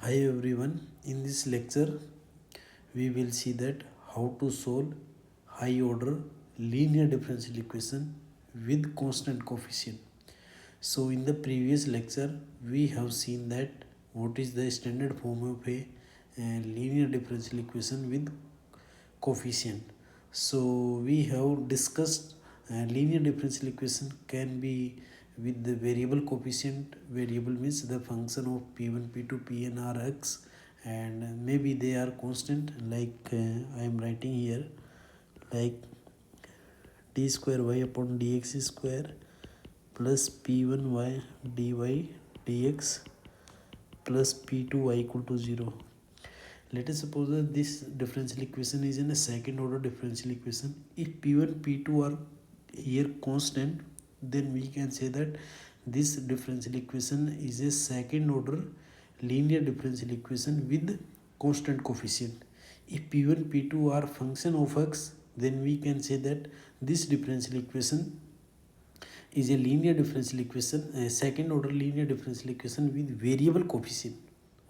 Hi everyone, in this lecture we will see that how to solve high order linear differential equation with constant coefficient. So in the previous lecture we have seen that what is the standard form of a linear differential equation with coefficient. So we have discussed linear differential equation can be with the variable coefficient. Variable means the function of p1 p2 pn are x, and maybe they are constant, like I am writing here, like d square y upon dx square plus p1 y dy dx plus p2 y equal to 0. Let us suppose that this differential equation is in a second order differential equation. If p1 p2 are here constant, then we can say that this differential equation is a second order linear differential equation with constant coefficient. If p1 p2 are function of x, then we can say that this differential equation is a linear differential equation, a second order linear differential equation with variable coefficient.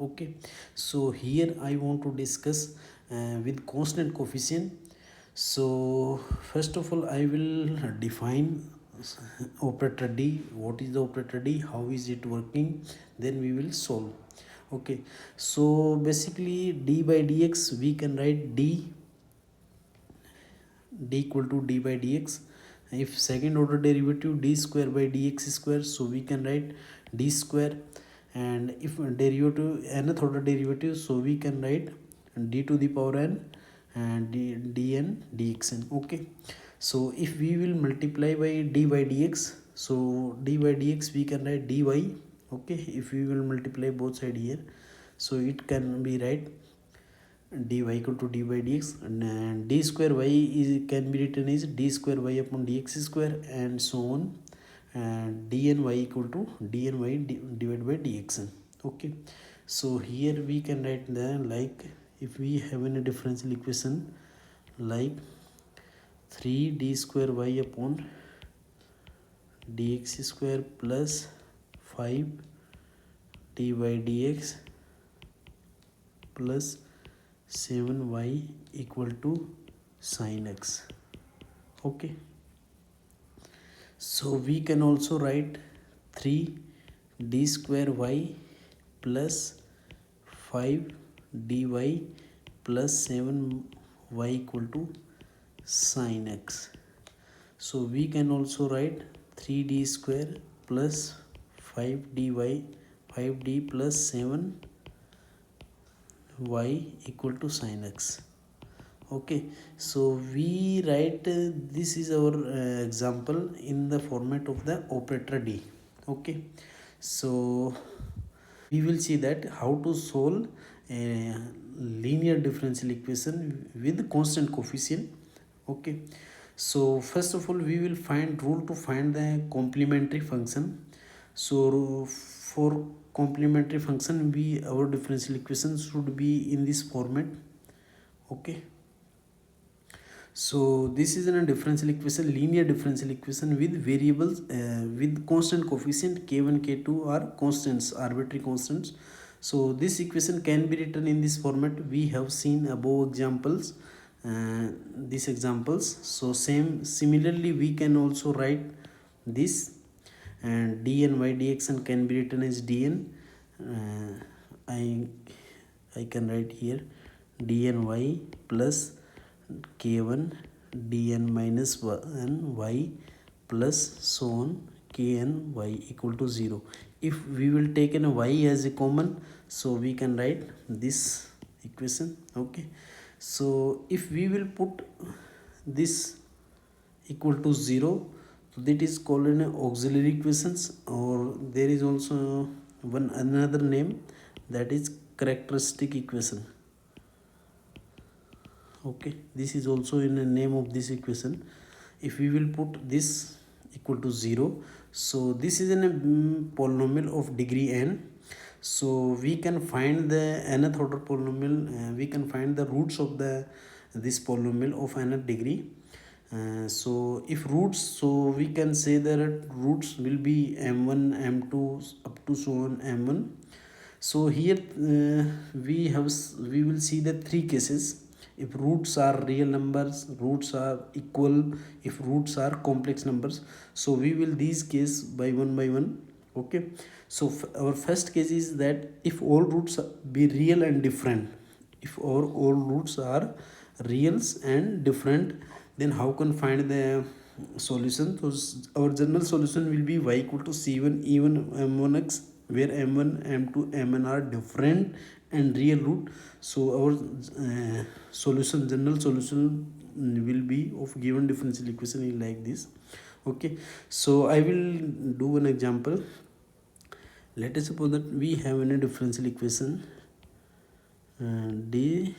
Okay, so here I want to discuss with constant coefficient. So first of all I will define operator d. What is the operator d, how is it working, then we will solve. Okay, so basically d by dx we can write d equal to d by dx. If second order derivative d square by dx square, so we can write d square. And if derivative nth order derivative, so we can write d to the power n and dn dxn. Okay, so if we will multiply by d by dx, so d by dx we can write dy. Okay, if we will multiply both side here, so it can be right dy equal to d by dx, and d square y is can be written as d square y upon dx square, and so on, and dn y equal to dn y divided by dxn. Okay, so here we can write the, like, if we have a differential equation like 3d square y upon dx square plus 5 d by dx plus 7y equal to sin x. Okay, so we can also write 3 d square y plus 5 dy plus 7y equal to sin x. So we can also write 3d square plus 5 dy 5d plus 7 y equal to sin x. Okay, so we write this is our example in the format of the operator d. Okay, so we will see that how to solve a linear differential equation with constant coefficient. Okay, so first of all we will find rule to find the complementary function. So for complementary function, we our differential equation should be in this format. Okay, so this is a differential equation, linear differential equation with variables with constant coefficient k1 k2 are constants, arbitrary constants. So this equation can be written in this format. We have seen above examples, these examples. So similarly we can also write this, and dn y dxn can be written as dn. I can write here dn y plus k1 dn minus 1 y plus so on kn y equal to 0. If we will take an y as a common, so we can write this equation. Okay, so if we will put this equal to 0, so that is called an auxiliary equations, or there is also one another name, that is characteristic equation. Okay, this is also in the name of this equation. If we will put this equal to 0, so this is in a polynomial of degree n. So we can find the nth order polynomial, we can find the roots of the this polynomial of nth degree. So if roots, so we can say that roots will be m1 m2 up to so on m1. So here we will see the three cases. If roots are real numbers, roots are equal, if roots are complex numbers. So we will these case by one. Okay, so our first case is that if all roots be real and different, if all roots are reals and different, then how can find the solution? So our general solution will be y equal to c1 even m1x, where m1 m2 mn are different and real root. So our general solution will be of given differential equation is like this. Okay, so I will do an example. Let us suppose that we have a differential equation d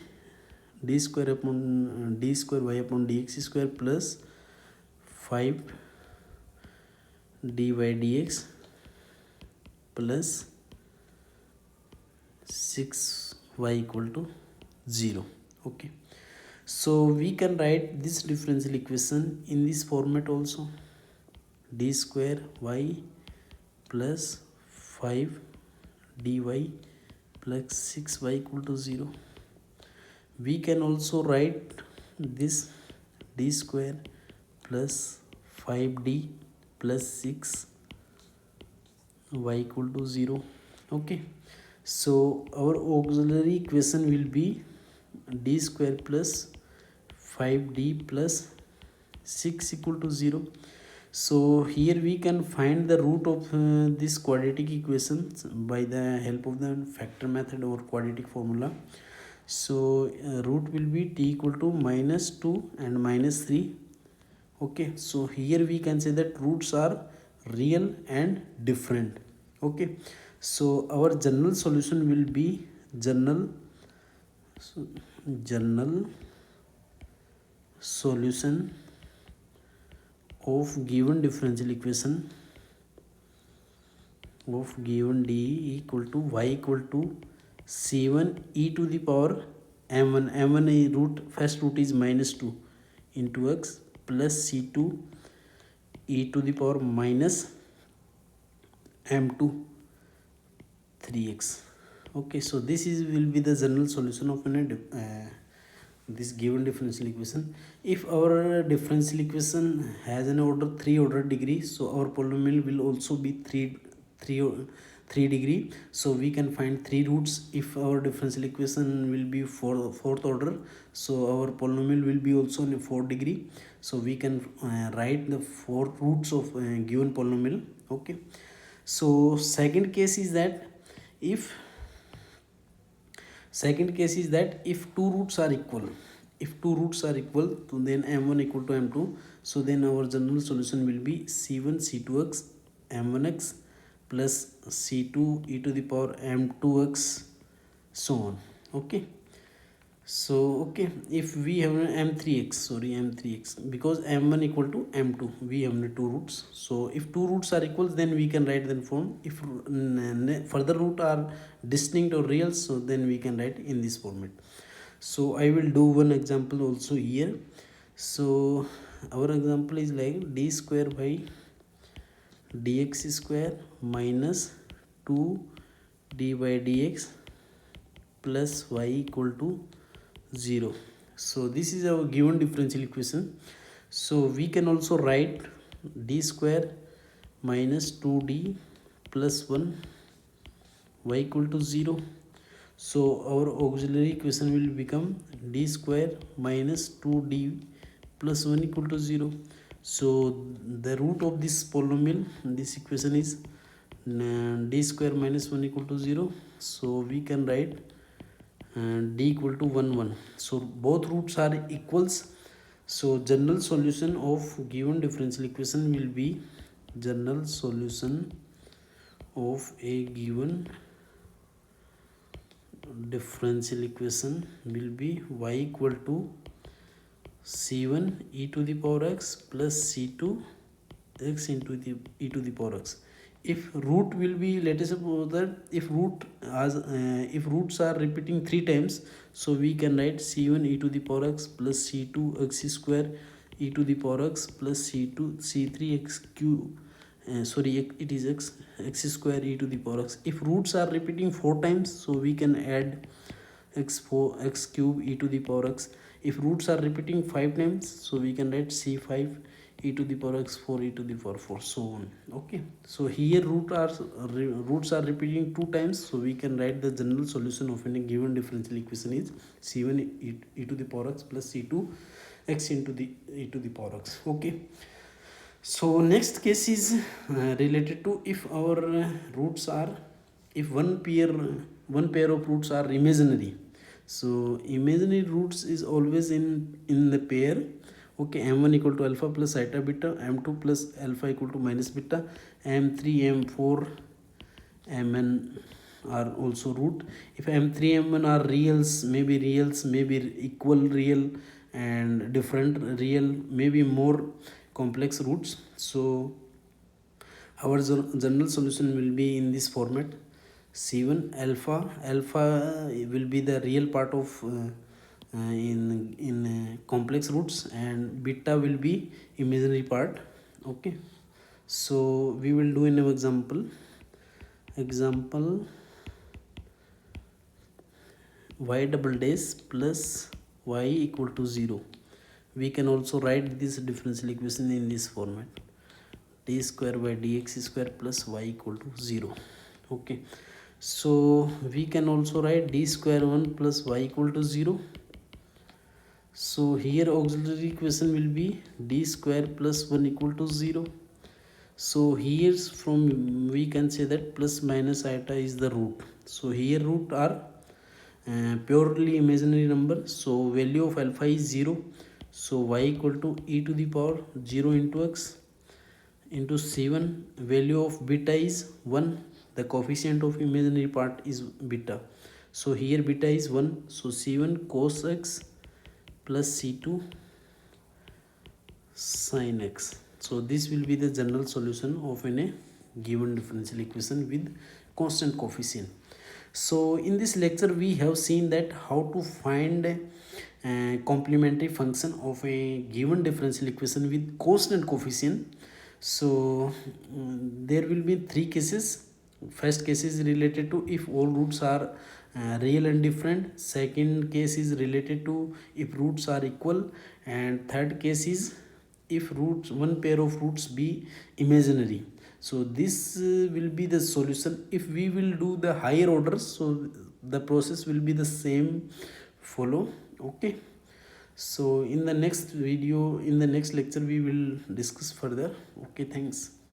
square upon d square y upon dx square plus 5 dy dx plus 6y equal to 0. Okay, so we can write this differential equation in this format also. D square y plus 5 dy plus 6y equal to 0. We can also write this d square plus 5d plus 6 y equal to 0. Okay, so our auxiliary equation will be d square plus 5d plus 6 equal to 0. So here we can find the root of this quadratic equations by the help of the factor method or quadratic formula. So root will be t equal to minus 2 and minus 3. Okay, so here we can say that roots are real and different. Okay, so our general solution will be general solution of given differential equation of given d equal to y equal to c1 e to the power m1 root, first root is minus 2 into x plus c2 e to the power minus m2 3x. Okay, so this is will be the general solution of this given differential equation. If our differential equation has an order 3 degree, so our polynomial will also be 3 degree. So we can find 3 roots. If our differential equation will be fourth order, so our polynomial will be also in 4 degree. So we can write the 4 roots of given polynomial. Okay, so second case is that if two roots are equal, so then m1 equal to m2, so then our general solution will be c1 c2x m1x plus c2 e to the power m2x, so on. Okay, so okay, if we have an m3x, because m1 equal to m2, we have two roots. So if two roots are equal, then we can write the form. If further root are distinct or real, so then we can write in this format. So I will do one example also here. So our example is like d square by dx square minus 2 d by dx plus y equal to 0. So this is our given differential equation. So we can also write d square minus 2d plus 1 y equal to 0. So our auxiliary equation will become d square minus 2d plus 1 equal to 0. So the root of this polynomial, this equation is d square minus 1 equal to 0. So we can write d equal to 1 1. So both roots are equals. So general solution of given differential equation will be general solution of a given differential equation will be y equal to c1 e to the power x plus c2 x into the e to the power x. If root will be, let us suppose that if roots are repeating 3 times, so we can write c1 e to the power x plus c2 x square e to the power x plus c2 c3 x cube it is x square e to the power x. If roots are repeating 4 times, so we can add x cube e to the power x. If roots are repeating 5 times, so we can write c5 e to the power x 4 e to the power 4, so on. Okay, so here roots are repeating 2 times, so we can write the general solution of any given differential equation is c1 e to the power x plus c2 x into the e to the power x. Okay, so next case is related to if our roots are, if one pair of roots are imaginary. So imaginary roots is always in the pair. Okay, m1 equal to alpha plus eta beta, m2 plus alpha equal to minus beta, m3 m4 mn are also root. If m3 mn are reals, maybe equal real and different real, maybe more complex roots. So our general solution will be in this format: c1 alpha will be the real part of in complex roots, and beta will be imaginary part. Okay, so we will do in our example y double dash plus y equal to 0. We can also write this differential equation in this format: d square by dx square plus y equal to 0. Okay, so we can also write d square 1 plus y equal to 0. So here auxiliary equation will be d square plus 1 equal to 0. So here's from we can say that plus minus iota is the root. So here root are purely imaginary number, so value of alpha is 0. So y equal to e to the power 0 into x into c1. Value of beta is 1. The coefficient of imaginary part is beta, so here beta is 1. So c1 cos x plus c2 sin x. So this will be the general solution of a given differential equation with constant coefficient. So in this lecture we have seen that how to find a complementary function of a given differential equation with constant coefficient. So there will be 3 cases. First case is related to if all roots are real and different. Second case is related to if roots are equal, and third case is if roots, one pair of roots be imaginary. So this will be the solution. If we will do the higher orders, so the process will be the same follow. Okay, so in the next video, in the next lecture, we will discuss further. Okay, thanks.